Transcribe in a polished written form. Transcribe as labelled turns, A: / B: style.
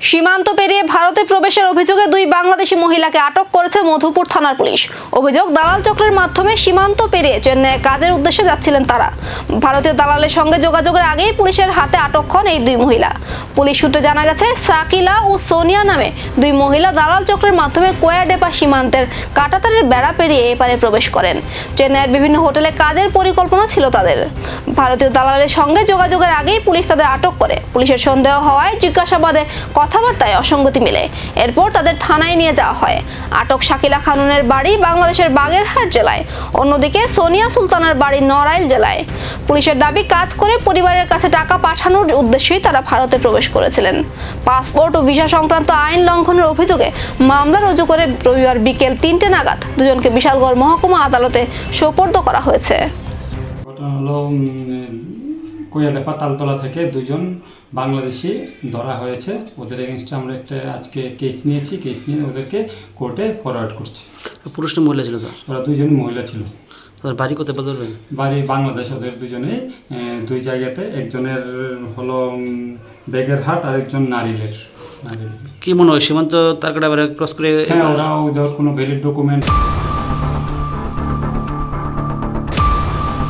A: সীমান্ত পেরিয়ে ভারতে প্রবেশের অভিযোগে দুই বাংলাদেশি মহিলাকে আটক করেছে মধুপুর থানার পুলিশ। অভিযোগ, দালাল চক্রের মাধ্যমে সীমান্ত পেরিয়ে চেন্নাই কাজের উদ্দেশ্যে যাচ্ছিলেন তারা। ভারতীয় দালালের সঙ্গে যোগাযোগের আগেই পুলিশের হাতে আটক হন এই দুই মহিলা। পুলিশ সূত্রে জানা গেছে, সাকিলা ও সোনিয়া নামে দুই মহিলা দালাল চক্রের মাধ্যমে কোয়াডেপা সীমান্তের কাঁটাতারের বেড়া পেরিয়ে এপারে প্রবেশ করেন। চেন্নাইয়ের বিভিন্ন হোটেলে কাজের পরিকল্পনা ছিল তাদের। ভারতীয় দালালের সঙ্গে যোগাযোগের আগেই পুলিশ তাদের আটক করে। পুলিশের সন্দেহ হওয়ায় জিজ্ঞাসাবাদে কথাবার্তায় অসঙ্গতি মিলে। এরপর তাদের থানায় নিয়ে যাওয়া হয়। আটক শাকিলা খানুনের বাড়ি বাংলাদেশের বাগেরহাট জেলায়, অন্যদিকে সোনিয়া সুলতানার বাড়ি নড়াইল জেলায়। পুলিশের দাবি, কাজ করে পরিবারের কাছে টাকা পাঠানোর উদ্দেশ্যেই তারা ভারতে প্রবেশ করেছিলেন। পাসপোর্ট ও ভিসা সংক্রান্ত আইন লঙ্ঘনের অভিযোগে মামলা রুজু করে রবিবার বিকেল 3টে নাগাদ দুজনকে বিশালগড় মহকুমা আদালতে সোপর্দ করা হয়েছে।
B: ঘটনা হলো কোয়াডেপা তালতলা থেকে দুজন বাংলাদেশি ধরা হয়েছে। ওদের এগেনস্টে আমরা একটা আজকে কেস নিয়েছি। কেস নিয়ে ওদেরকে কোর্টে ফরওয়ার্ড করছি।
C: পুরুষ না মহিলা ছিল স্যার?
B: ওরা দুজন মহিলা ছিল।
C: তাদের বাড়ি কোথায় বলবেন?
B: বাড়ি বাংলাদেশ। ওদের দুজনেই দুই জায়গাতে, একজনের হলো বেগেরহাট আর একজন নারিলের।
C: কি মনে হয় সীমান্ত তারকাটা ক্রস করে?
B: হ্যাঁ, ওরা ওদের কোনো ভ্যালিড ডকুমেন্ট